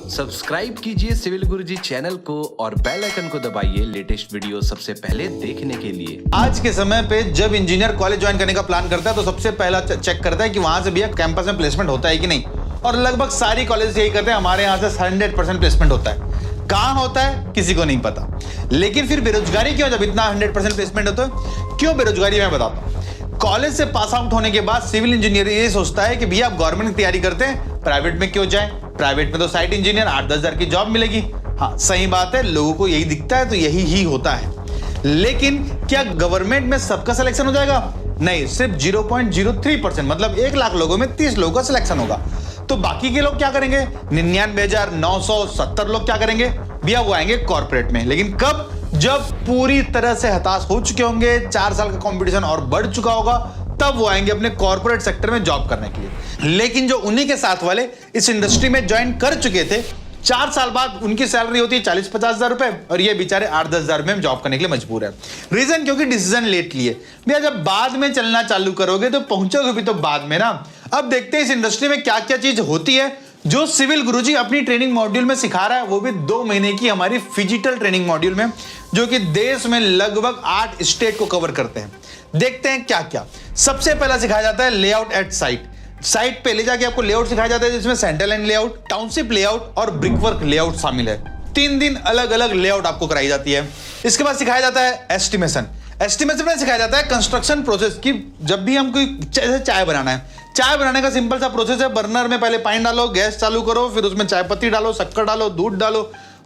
Subscribe कीजिए civil गुरुजी channel को और बेल आइकन को दबाइए लेटेस्ट वीडियो सबसे पहले देखने के लिए। आज के समय पे जब इंजीनियर कॉलेज ज्वाइन करने का प्लान करता है तो सबसे पहला चेक करता है कि वहां से भैया कैंपस में प्लेसमेंट होता है कि नहीं, और लगभग सारी कॉलेज यही करते हैं। हमारे यहाँ से 100% प्लेसमेंट होता है। कहाँ होता है किसी को नहीं पता, लेकिन फिर बेरोजगारी क्यों जब इतना 100% प्लेसमेंट होता है? क्यों बेरोजगारी मैं बताता हूँ। कॉलेज से पास आउट होने के बाद सिविल इंजीनियर ये सोचता है कि भैया आप गवर्नमेंट की तैयारी करते हैं, प्राइवेट में क्यों जाएं? प्राइवेट में तो साइट इंजीनियर 8-10 हजार की जॉब मिलेगी। हाँ सही बात है, लोगों को यही दिखता है तो यही ही होता है। लेकिन क्या गवर्नमेंट में सबका सिलेक्शन हो जाएगा? नहीं, सिर्फ 0.03%, मतलब 1 लाख लोगों में 30 लोगों का सिलेक्शन होगा। तो बाकी के लोग क्या करेंगे? 99,970 लोग क्या करेंगे? भैया वो आएंगे कॉर्पोरेट में। लेकिन कब? जब पूरी तरह से हताश हो चुके होंगे, 4 साल का कंपटीशन और बढ़ चुका होगा, तब वो आएंगे अपने कॉर्पोरेट सेक्टर में जॉब करने के लिए। लेकिन जो उन्हीं के साथ वाले इस इंडस्ट्री में ज्वाइन कर चुके थे, 4 साल बाद उनकी सैलरी होती है 40-50 हजार रुपए, और ये बेचारे 8-10 हजार में जॉब करने के लिए मजबूर है। रीजन क्योंकि डिसीजन लेट लिए। भैया जब बाद में चलना चालू करोगे तो पहुंचोगे भी तो बाद में ना। अब देखते हैं इस इंडस्ट्री में क्या क्या चीज होती है जो सिविल गुरुजी अपनी ट्रेनिंग मॉड्यूल में सिखा रहा है, वो भी 2 महीने की हमारी फिजिकल ट्रेनिंग मॉड्यूल में, जो कि देश में लगभग 8 स्टेट को कवर करते हैं। देखते हैं क्या क्या। सबसे पहला सिखाया जाता है लेआउट एट साइट। साइट पे ले जाके आपको लेआउट सिखाया जाता है, जिसमें central line layout, township layout और ब्रिकवर्क लेआउट शामिल है। 3 दिन अलग अलग लेआउट आपको कराई जाती है। इसके बाद सिखाया जाता है एस्टिमेशन। एस्टिमेशन में सिखाया जाता है कंस्ट्रक्शन प्रोसेस की। जब भी हम कोई चाय बनाना है, चाय बनाने का सिंपल सा प्रोसेस है। बर्नर में पहले पानी डालो, गैस चालू करो, फिर उसमें चाय पत्ती डालो, शक्कर डालो, दूध डालो,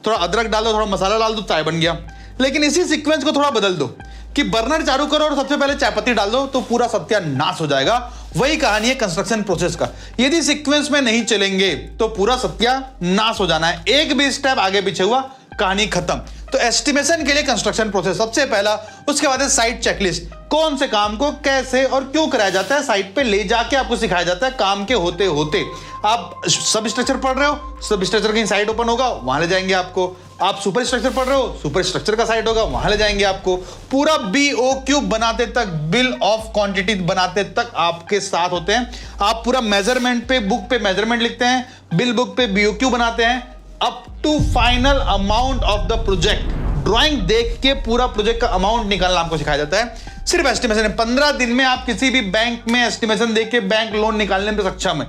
थोड़ा अदरक डालो, थोड़ा मसाला डाल दो, चाय बन गया। लेकिन इसी सीक्वेंस को थोड़ा बदल दो कि बर्नर चालू करो और सबसे पहले चाय पत्ती डाल दो, तो पूरा सत्यानाश हो जाएगा। वही कहानी है कंस्ट्रक्शन प्रोसेस का। यदि सीक्वेंस में नहीं चलेंगे तो पूरा सत्यानाश हो जाना है। एक भी स्टेप आगे पीछे हुआ, कहानी खत्म। तो एस्टिमेशन के लिए कंस्ट्रक्शन प्रोसेस सबसे पहला। उसके बाद है साइट चेकलिस्ट। कौन से काम को कैसे और क्यों कराया जाता है, साइट पे ले जाके आपको सिखाया जाता है। काम के होते होते आप सब स्ट्रक्चर पढ़ रहे हो, सब स्ट्रक्चर की साइट ओपन होगा, वहां ले जाएंगे आपको। आप सुपर स्ट्रक्चर पढ़ रहे हो, सुपर स्ट्रक्चर का साइट होगा, वहां ले जाएंगे आपको। पूरा BOQ बनाते तक, बिल ऑफ क्वांटिटी बनाते तक आपके साथ होते हैं। आप पूरा मेजरमेंट पे, बुक पे मेजरमेंट लिखते हैं, बिल बुक पे BOQ बनाते हैं, up to final amount of the project. Drawing देख के पूरा प्रोजेक्ट का अमाउंट निकालना आपको सिखाया जाता है। सिर्फ एस्टिमेशन है। 15 दिन में आप किसी भी बैंक में एस्टिमेशन देख के बैंक लोन निकालने में सक्षम है।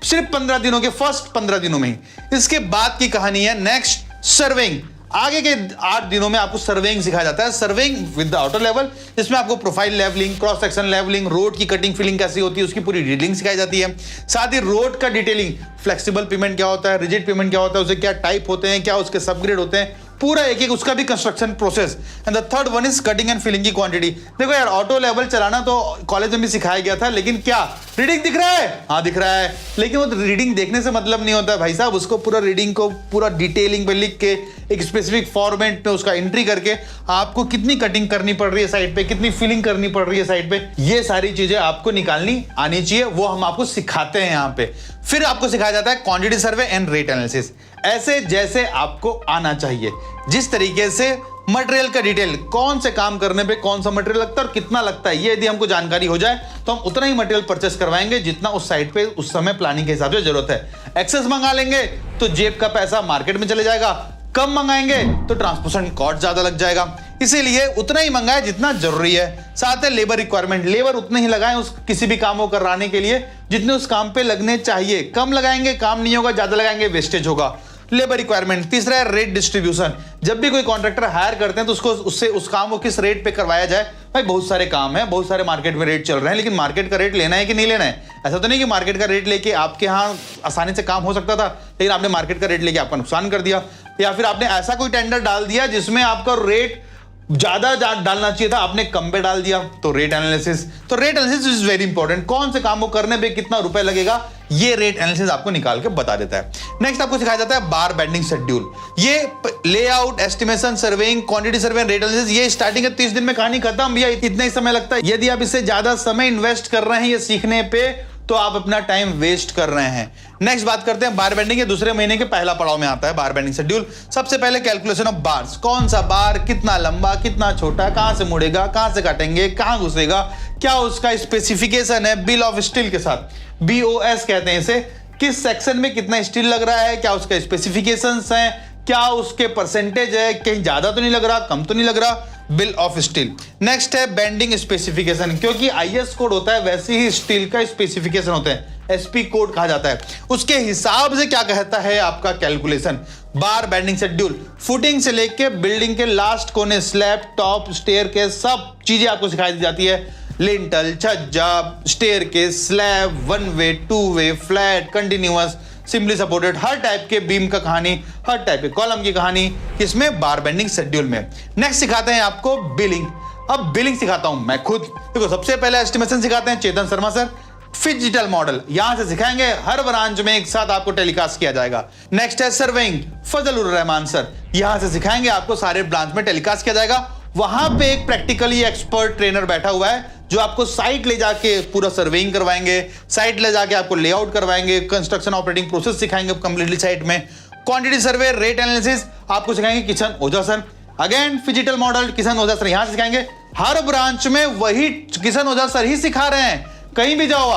सिर्फ 15 दिनों के, फर्स्ट 15 दिनों में ही। इसके बाद की कहानी है नेक्स्ट सर्वेइंग। आगे के 8 दिनों में आपको सर्वेइंग सिखाया जाता है। Surveying with the outer level, जिसमें आपको profile levelling, cross section levelling, road की कटिंग फिलिंग कैसी होती है उसकी पूरी डिटेलिंग सिखाई जाती है। साथ ही रोड का डिटेलिंग, फ्लेक्सिबल पेमेंट क्या होता है, रिजिड पेमेंट क्या होता है, उसे क्या टाइप होते हैं, क्या उसके सबग्रेड होते हैं, पूरा एक एक उसका भी construction process. And the third one is cutting and filling की क्वांटिटी। देखो यार, ऑटो लेवल चलाना तो कॉलेज में भी सिखाया गया था, लेकिन क्या रीडिंग दिख रहा है? हाँ दिख रहा है, लेकिन वो रीडिंग देखने से मतलब नहीं होता भाई साहब। उसको पूरा रीडिंग को पूरा डिटेलिंग पे लिख के एक स्पेसिफिक फॉर्मेट में उसका एंट्री करके आपको कितनी कटिंग करनी पड़ रही है साइड पे, कितनी फिलिंग करनी पड़ रही है साइड पे, ये सारी चीजें आपको निकालनी आनी चाहिए। वो हम आपको सिखाते हैं यहाँ पे। फिर आपको सिखाया जाता है quantity survey and rate analysis, ऐसे जैसे आपको आना चाहिए। जिस तरीके से मटेरियल का डिटेल, कौन से काम करने पे कौन सा मटेरियल लगता है और कितना लगता है, ये यदि हमको जानकारी हो जाए तो हम उतना ही मटेरियल परचेस करवाएंगे जितना उस साइट पे उस समय प्लानिंग के हिसाब से जरूरत है। एक्सेस मंगा लेंगे तो जेब का पैसा मार्केट में चले जाएगा, कम मंगाएंगे तो ट्रांसपोर्टेशन कॉस्ट ज्यादा लग जाएगा। इसीलिए उतना ही मंगाए जितना जरूरी है। साथ है लेबर रिक्वायरमेंट, लेबर उतने ही लगाएं उस किसी भी काम को कराने के लिए जितने उस काम पे लगने चाहिए। कम लगाएंगे काम नहीं होगा, ज्यादा लगाएंगे वेस्टेज होगा। Labour requirement. तीसरा है रेट डिस्ट्रीब्यूशन। जब भी कोई कॉन्ट्रैक्टर हायर करते हैं तो उसको उससे उस काम को किस रेट पे करवाया जाए। भाई बहुत सारे काम है, बहुत सारे मार्केट में रेट चल रहे हैं, लेकिन मार्केट का रेट लेना है कि नहीं लेना है? ऐसा तो नहीं कि मार्केट का रेट लेके आपके यहाँ आसानी से काम हो सकता था, लेकिन आपने मार्केट का रेट लेके आपका नुकसान कर दिया। या फिर आपने ऐसा कोई टेंडर डाल दिया जिसमें आपका रेट ज्यादा डालना चाहिए था, आपने कम पे डाल दिया। तो रेट एनालिसिस। तो rate analysis is very important. कौन से काम को करने पे कितना रुपए लगेगा, ये रेट एनालिसिस आपको निकाल के बता देता है। नेक्स्ट आपको सिखाया जाता है बार बेंडिंग शेड्यूल। ये layout, estimation, surveying, quantity survey, rate analysis, ये स्टार्टिंग के 30 दिन में कहानी खत्म। भैया इतना ही समय लगता है। यदि आप इससे ज्यादा समय इन्वेस्ट कर रहे हैं ये सीखने पे तो आप अपना टाइम वेस्ट कर रहे हैं। नेक्स्ट बात करते हैं बार बेंडिंग के दूसरे महीने के पहला पड़ाव में आता है बार बेंडिंग शेड्यूल। सबसे पहले कैलकुलेशन ऑफ बार्स। कौन सा बार कितना लंबा, कितना छोटा, कहां से मुड़ेगा, कहां से काटेंगे, कहां घुसेगा, क्या उसका स्पेसिफिकेशन है बिल ऑफ स्टील के साथ, BOS कहते हैं इसे। किस सेक्शन में कितना स्टील लग रहा है, क्या उसका स्पेसिफिकेशंस हैं, क्या उसके परसेंटेज है, कहीं ज्यादा तो नहीं लग रहा, कम तो नहीं लग रहा, बिल ऑफ स्टील। नेक्स्ट है बेंडिंग स्पेसिफिकेशन, क्योंकि आईएस कोड होता है वैसे ही स्टील का स्पेसिफिकेशन होता है, एसपी कोड कहा जाता है, उसके हिसाब से क्या कहता है आपका कैलकुलेशन। बार बेंडिंग शेड्यूल, फुटिंग से लेके बिल्डिंग के लास्ट कोने, स्लैब, टॉप, स्टेयर के सब चीजें आपको सिखाई दी जाती है। लिंटल, छज्जा, स्टेयर के, slab, one way, two way, flat, continuous, simply supported, हर टाइप के बीम का कहानी, हर टाइप के कॉलम की कहानी, इसमें बार बेंडिंग शेड्यूल में। नेक्स्ट सिखाते हैं आपको बिलिंग। अब बिलिंग सिखाता हूं मैं खुद। देखो सबसे पहले एस्टिमेशन सिखाते हैं Chetan Sharma sir, physical model यहां से सिखाएंगे, हर ब्रांच में एक साथ आपको टेलीकास्ट किया जाएगा। नेक्स्ट है सर्वेइंग, फजलुर रहमान सर, यहां से सिखाएंगे आपको, सारे ब्रांच में टेलीकास्ट किया जाएगा। वहां पे एक प्रैक्टिकली एक्सपर्ट ट्रेनर बैठा हुआ है जो आपको साइट ले जाके पूरा सर्वेइंग करवाएंगे, साइट ले जाके आपको लेआउट करवाएंगे, कंस्ट्रक्शन ऑपरेटिंग प्रोसेस सिखाएंगे कंप्लीटली साइट में, क्वांटिटी सर्वे, रेट एनालिसिस आपको सिखाएंगे Kishan Ojha sir. Again physical model Kishan Ojha sir यहां से सिखाएंगे। हर ब्रांच में वही किशन ओझा सर ही सिखा रहे हैं, कहीं भी जाओ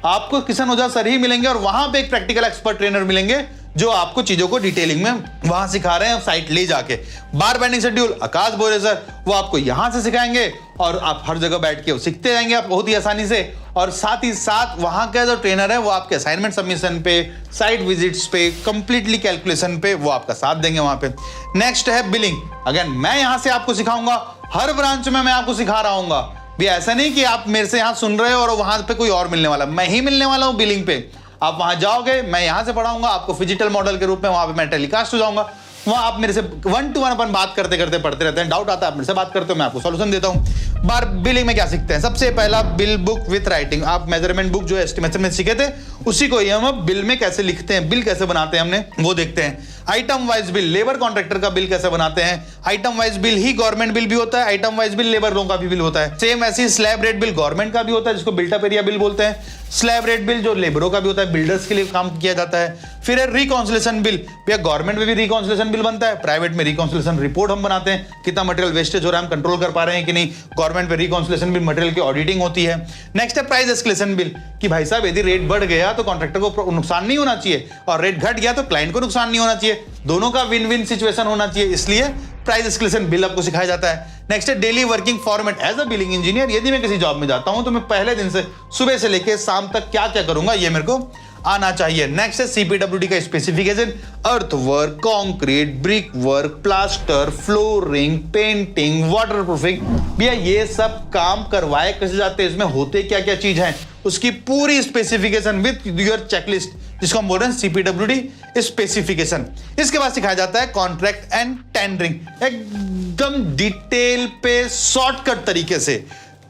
आपको किशन ओझा सर ही मिलेंगे और वहां पे एक प्रैक्टिकल एक्सपर्ट ट्रेनर मिलेंगे जो आपको चीजों को डिटेलिंग में वहां सिखा रहे हैं साइट ले जाके। बार बेंडिंग शेड्यूल आकाश बोरे सर, वो आपको यहां से सिखाएंगे और आप हर जगह बैठ के सीखते जाएंगे आप बहुत ही आसानी से। और साथ ही साथ वहां का जो ट्रेनर है वो आपके असाइनमेंट सबमिशन पे, साइट विजिट्स पे, कंप्लीटली कैलकुलेशन पे वो आपका साथ देंगे वहां पे। नेक्स्ट है बिलिंग, अगेन मैं यहां से आपको सिखाऊंगा, हर ब्रांच में मैं आपको सिखा रहा हूंगा भी, ऐसा नहीं कि आप मेरे से यहां सुन रहे हो और वहां पे कोई और मिलने वाला, मैं ही मिलने वाला हूं बिलिंग पे। आप वहां जाओगे, मैं यहां से पढ़ाऊंगा आपको फिजिकल मॉडल के रूप में, वहां पे मैं टेलीकास्ट हो जाऊंगा, वहां आप मेरे से 1 to 1 अपन बात करते करते पढ़ते रहते हैं, डाउट आता है आप मेरे से बात करते हो, मैं आपको सॉल्यूशन देता हूं। बार बिलिंग में क्या सीखते हैं, सबसे पहला बिल बुक विथ राइटिंग। आप मेजरमेंट बुक जो एस्टिमेशन में सीखे थे उसी को हम बिल में कैसे लिखते हैं, बिल कैसे बनाते हैं हमने वो देखते हैं। Item wise bill, labour contractor का बिल कैसे बनाते हैं, आइटम वाइज बिल ही गवर्नमेंट बिल भी होता है, आइटम वाइज बिल लेबर लोगों का भी बिल होता है। सेम ऐसी स्लैब रेट बिल गवर्नमेंट का भी होता है जिसको बिल्टअप एरिया बिल बोलते हैं, स्लैब रेट बिल जो लेबरों का भी होता है, बिल्डर्स के लिए काम किया जाता है। फिर है रिकॉन्सिलेशन बिल, भैया गवर्नमेंट में भी रिकॉन्सिलेशन बिल बनता है, प्राइवेट में रिकॉन्सिलेशन रिपोर्ट हम बनाते हैं, कितना मटेरियल वेस्टेज हो रहा है हम कंट्रोल कर पा रहे हैं कि नहीं, गवर्नमेंट में रिकॉन्सिलेशन बिल मटेरियल की ऑडिटिंग होती है। नेक्स्ट है प्राइस एस्केलेशन बिल, कि भाई साहब यदि रेट बढ़ गया तो कॉन्ट्रैक्टर को नुकसान नहीं होना चाहिए और रेट घट गया तो क्लाइंट को नुकसान नहीं होना चाहिए, दोनों का विन विन सिचुएशन होना चाहिए, इसलिए प्राइस एस्केलेशन बिल आपको सिखाया जाता है। नेक्स्ट है daily working format. As a billing engineer यदि मैं किसी जॉब में जाता हूं तो मैं पहले दिन से सुबह से लेकर शाम तक क्या क्या करूंगा ये मेरे को आना चाहिए। नेक्स्ट है सीपीडब्ल्यूडी का स्पेसिफिकेशन, अर्थ work, concrete, brick work, plaster, flooring, painting, waterproofing, भैया ये सब काम करवाए कैसे जाते हैं, इसमें होते क्या क्या चीज है, उसकी पूरी स्पेसिफिकेशन विद योर चेकलिस्ट, जिसको हम बोल रहे हैं सीपीडब्ल्यूडी स्पेसिफिकेशन। इसके बाद सिखाया जाता है कॉन्ट्रैक्ट एंड टेंडरिंग, एकदम डिटेल पे शॉर्टकट तरीके से।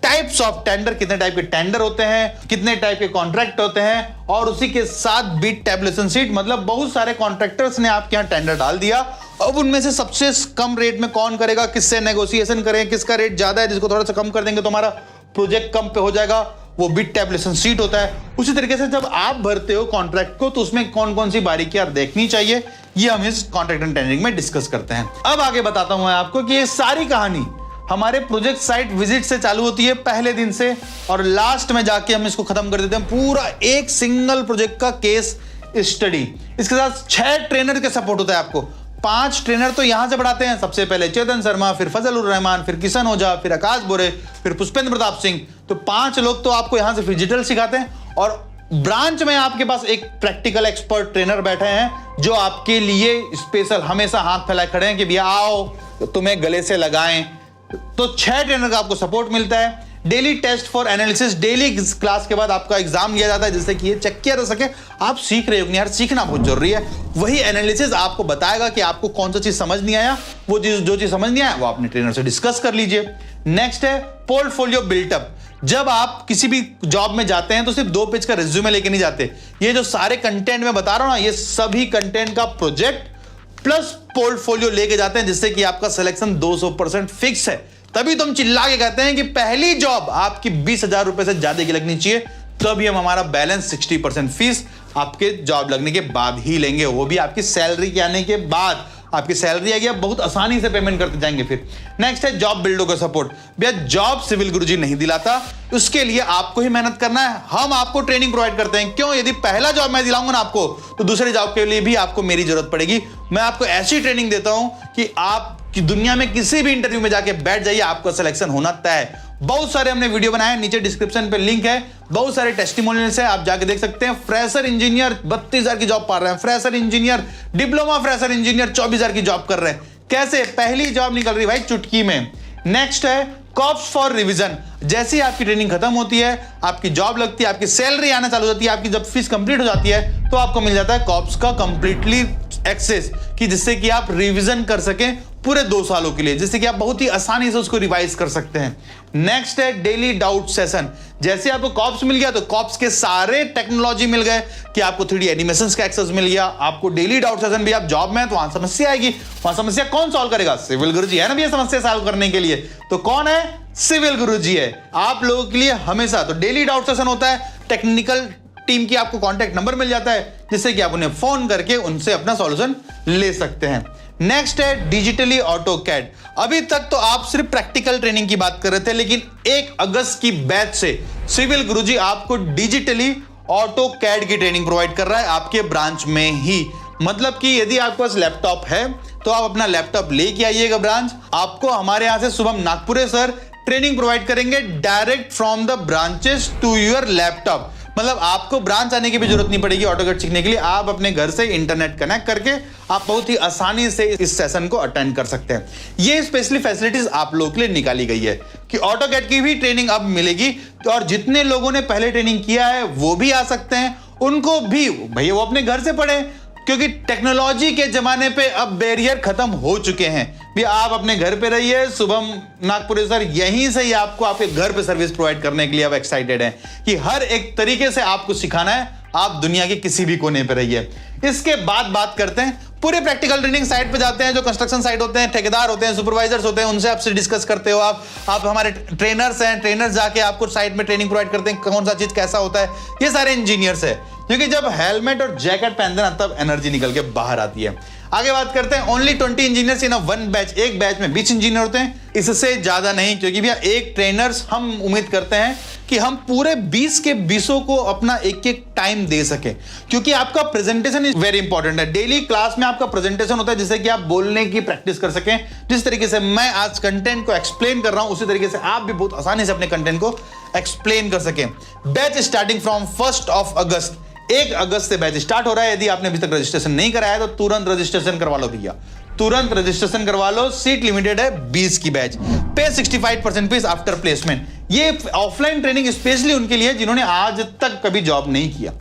टाइप्स ऑफ टेंडर, कितने टाइप के टेंडर होते हैं, कितने टाइप के कॉन्ट्रैक्ट होते हैं, और उसी के साथ बिड टैबुलेशन शीट, मतलब बहुत सारे कॉन्ट्रैक्टर्स ने आपके यहाँ टेंडर डाल दिया, अब उनमें से सबसे कम रेट में कौन करेगा, किससे नेगोशिएशन करें, किसका रेट ज्यादा है जिसको थोड़ा सा कम कर देंगे तो हमारा प्रोजेक्ट कम पे हो जाएगा, वो बिड टैबुलेशन शीट होता है। उसी तरीके से जब आप भरते हो कॉन्ट्रैक्ट को तो उसमें कौन कौन सी बारीकियां देखनी चाहिए ये हम इस कॉन्ट्रैक्ट एंड टेंडरिंग में डिस्कस करते हैं। अब आगे बताता हूं मैं आपको कि ये सारी कहानी हमारे प्रोजेक्ट साइट विजिट से चालू होती है पहले दिन से, और लास्ट में जाके हम इसको खत्म कर देते हैं पूरा एक सिंगल प्रोजेक्ट का केस स्टडी। इसके साथ 6 ट्रेनर का सपोर्ट होता है आपको, 5 ट्रेनर तो यहां से पढ़ाते हैं, सबसे पहले चेतन शर्मा, फिर फजलुर रहमान, फिर किशन ओझा, फिर आकाश बोरे, फिर पुष्पेंद्र प्रताप सिंह, तो 5 लोग तो आपको यहां से फिजिकल सिखाते हैं, और ब्रांच में आपके पास एक प्रैक्टिकल एक्सपर्ट ट्रेनर बैठे हैं जो आपके लिए स्पेशल हमेशा हाथ फैलाए खड़े हैं कि भैया आओ तो तुम्हें गले से लगाएं। तो 6 ट्रेनर का आपको सपोर्ट मिलता है। Daily test for analysis, daily class के बाद आपका एग्जाम लिया जाता है जिससे कि ये चेक किया जा सके आप सीख रहे हो नहीं, यार सीखना बहुत जरूरी है। वही एनालिसिस आपको बताएगा कि आपको कौन सा चीज समझ नहीं आया, वो जो चीज समझ नहीं आया वो अपने ट्रेनर से डिस्कस कर लीजिए। नेक्स्ट है पोर्टफोलियो बिल्टअप। जब आप किसी भी जॉब में जाते हैं तो सिर्फ 2 पेज का रिज्यूमे लेके नहीं जाते, ये जो सारे कंटेंट मैं बता रहा हूं ना, ये सभी कंटेंट का प्रोजेक्ट प्लस पोर्टफोलियो लेके जाते हैं जिससे कि आपका सिलेक्शन 200% फिक्स है। तभी तुम चिल्ला के कहते हैं कि पहली जॉब आपकी 20,000 रुपए से ज्यादा की लगनी चाहिए, तभी हम हमारा बैलेंस 60% फीस आपके जॉब लगने के बाद ही लेंगे, वो भी आपकी सैलरी के आने के बाद। आपकी सैलरी आएगी, आप बहुत आसानी से पेमेंट करते जाएंगे। फिर नेक्स्ट है जॉब बिल्डो का सपोर्ट। भैया जॉब सिविल गुरुजी नहीं दिलाता, उसके लिए आपको ही मेहनत करना है। हम आपको ट्रेनिंग प्रोवाइड करते हैं। क्यों? यदि पहला जॉब मैं दिलाऊंगा ना आपको, तो दूसरे जॉब के लिए भी आपको मेरी जरूरत पड़ेगी। मैं आपको ऐसी ट्रेनिंग देता हूं कि आप कि दुनिया में किसी भी इंटरव्यू में जाके बैठ जाइए, आपका सिलेक्शन होना तय है। बहुत सारे हमने वीडियो बनाए, नीचे डिस्क्रिप्शन पे लिंक है, बहुत सारे टेस्टिमोनियल्स है, आप जाके देख सकते हैं। फ्रेशर इंजीनियर 32,000 की जॉब पा रहे हैं, fresher engineer, diploma fresher engineer 24,000 की जॉब कर रहे हैं। कैसे? पहली जॉब निकल रही भाई चुटकी में। नेक्स्ट है कॉप्स फॉर रिवीजन। जैसे ही आपकी ट्रेनिंग खत्म होती है, आपकी जॉब लगती है, आपकी सैलरी आना चालू हो जाती है, आपकी जब फीस कंप्लीट हो जाती है, तो आपको मिल जाता है कॉप्स का कंप्लीटली एक्सेस, कि जिससे कि आप रिवीजन कर सकें पूरे 2 सालों के लिए, जिससे कि आप बहुत ही आसानी से उसको रिवाइज कर सकते हैं। नेक्स्ट है डेली डाउट सेशन। जैसे आपको कॉप्स मिल गया तो कॉप्स के सारे टेक्नोलॉजी मिल गए, कि आपको 3D एनिमेशंस का एक्सेस मिल गया, आपको डेली डाउट सेशन भी, आप जॉब में है तो वहां समस्या आएगी, वहां समस्या कौन सॉल्व करेगा? सिविल गुरुजी है ना भैया समस्या सॉल्व करने के लिए। तो कौन है? सिविल गुरुजी है आप लोगों के लिए हमेशा। तो डेली डाउट सेशन होता है, टेक्निकल टीम की आपको कॉन्टैक्ट नंबर मिल जाता है, जिससे कि आप उन्हें फोन करके उनसे अपना सॉल्यूशन ले सकते हैं। नेक्स्ट है डिजिटली ऑटोकैड। अभी तक तो आप सिर्फ प्रैक्टिकल ट्रेनिंग की बात कर रहे थे, लेकिन 1 अगस्त की बैच से सिविल गुरुजी आपको डिजिटली ऑटोकैड की ट्रेनिंग प्रोवाइड कर रहा है आपके ब्रांच में ही। मतलब कि यदि आपके पास लैपटॉप है तो आप अपना लैपटॉप लेके आइएगा ब्रांच। आपको हमारे यहां से Shubham Nagpure sir training provide करेंगे direct from the branches to your laptop. मतलब आपको ब्रांच आने की भी जरूरत नहीं पड़ेगी ऑटोकैड सीखने के लिए। आप अपने घर से इंटरनेट कनेक्ट करके आप बहुत ही आसानी से इस सेशन को अटेंड कर सकते हैं। ये स्पेशली फैसिलिटीज आप लोगों के लिए निकाली गई है कि ऑटोकैड की भी ट्रेनिंग अब मिलेगी। तो और जितने लोगों ने पहले ट्रेनिंग किया है वो भी आ सकते हैं, उनको भी भैया वो अपने घर से पढ़े, क्योंकि टेक्नोलॉजी के जमाने पे अब बैरियर खत्म हो चुके हैं। भी आप अपने घर पे रहिए, शुभम नागपुरे सर यहीं से ही आपको आपके घर पे सर्विस प्रोवाइड करने के लिए अब एक्साइटेड हैं कि हर एक तरीके से आपको सिखाना है। आप दुनिया के किसी भी कोने पे रहिए। इसके बाद बात करते हैं पूरे प्रैक्टिकल ट्रेनिंग साइट पे जाते हैं, जो कंस्ट्रक्शन साइट होते हैं, ठेकेदार होते हैं, सुपरवाइजर्स होते हैं, उनसे आपसे डिस्कस करते हो। आप हमारे ट्रेनर्स हैं, ट्रेनर्स जाके आपको साइट में ट्रेनिंग प्रोवाइड करते हैं, कौन सा चीज कैसा होता है। ये सारे इंजीनियर्स है, क्योंकि जब हेलमेट और जैकेट पहनते हैं तब एनर्जी निकल के बाहर आती है। आगे बात करते हैं only 20 engineers in one batch. एक बैच में 20 इंजीनियर होते हैं, इससे ज्यादा नहीं, क्योंकि भैया एक ट्रेनर्स हम उम्मीद करते हैं कि हम पूरे 20 के 20 को अपना एक टाइम दे सके, क्योंकि आपका प्रेजेंटेशन इज वेरी इंपॉर्टेंट है। डेली क्लास में आपका प्रेजेंटेशन होता है जिससे कि आप बोलने की प्रैक्टिस कर सकें। जिस तरीके से मैं आज कंटेंट को एक्सप्लेन कर रहा हूं, उसी तरीके से आप भी बहुत आसानी से अपने कंटेंट को एक्सप्लेन कर सकें। बैच स्टार्टिंग फ्रॉम 1 अगस्त, 1 अगस्त से बैच स्टार्ट हो रहा है। यदि आपने अभी तक रजिस्ट्रेशन नहीं कराया तो तुरंत रजिस्ट्रेशन करवा लो भैया, तुरंत रजिस्ट्रेशन करवा लो। सीट लिमिटेड है 20 की बैच। पे 65% फीस आफ्टर प्लेसमेंट। ये ऑफलाइन ट्रेनिंग स्पेशली उनके लिए जिन्होंने आज तक कभी जॉब नहीं किया,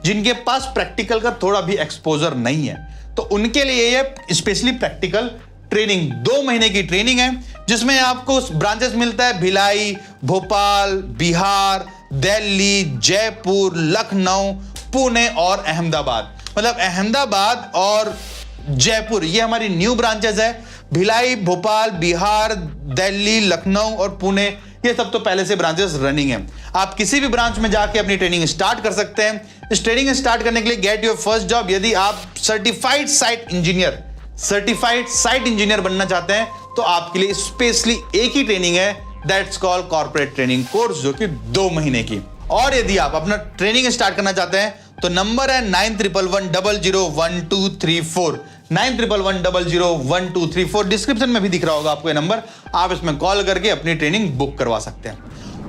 जिनके पास प्रैक्टिकल का थोड़ा भी एक्सपोजर नहीं है, तो उनके लिए ये स्पेशली प्रैक्टिकल ट्रेनिंग 2 महीने की ट्रेनिंग है, जिसमें आपको ब्रांचेस मिलता है भिलाई, भोपाल, बिहार, दिल्ली, जयपुर, लखनऊ, पुणे और अहमदाबाद। मतलब अहमदाबाद और जयपुर ये हमारी न्यू ब्रांचेस है। भिलाई, भोपाल, बिहार, दिल्ली, लखनऊ और पुणे ये सब तो पहले से ब्रांचेस रनिंग है। आप किसी भी ब्रांच में जाके अपनी ट्रेनिंग स्टार्ट कर सकते हैं। इस ट्रेनिंग स्टार्ट करने के लिए गेट योर फर्स्ट जॉब। यदि आप सर्टिफाइड साइट इंजीनियर बनना चाहते हैं तो आपके लिए स्पेशली एक ही ट्रेनिंग है, that's called corporate training course, जो कि 2 महीने की। और यदि आप अपना ट्रेनिंग स्टार्ट करना चाहते हैं तो नंबर है 9111001234, 9111001234। डिस्क्रिप्शन में भी दिख रहा होगा आपको ये नंबर, आप इसमें कॉल करके अपनी ट्रेनिंग बुक करवा सकते हैं।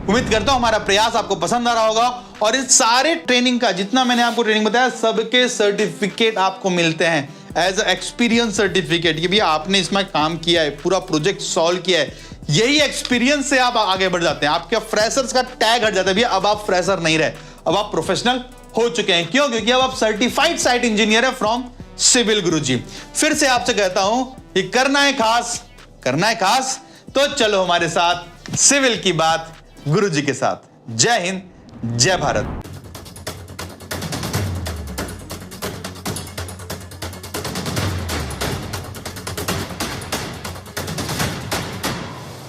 उम्मीद करता हूं हमारा प्रयास आपको पसंद आ रहा होगा, और इस सारे ट्रेनिंग का जितना मैंने आपको ट्रेनिंग बताया सबके सर्टिफिकेट आपको मिलते हैं एज एक्सपीरियंस सर्टिफिकेट, कि भैया आपने इसमें काम किया है, पूरा प्रोजेक्ट सॉल्व किया है। यही एक्सपीरियंस से आप आगे बढ़ जाते हैं, आपके फ्रेशर्स का टैग हट जाता है। भैया अब आप फ्रेशर नहीं रहे, अब आप प्रोफेशनल हो चुके हैं। क्यों? क्योंकि अब आप सर्टिफाइड साइट इंजीनियर है फ्रॉम सिविल गुरुजी। फिर से आपसे कहता हूं कि करना है खास, तो चलो हमारे साथ सिविल की बात गुरुजी के साथ। जय हिंद, जय भारत।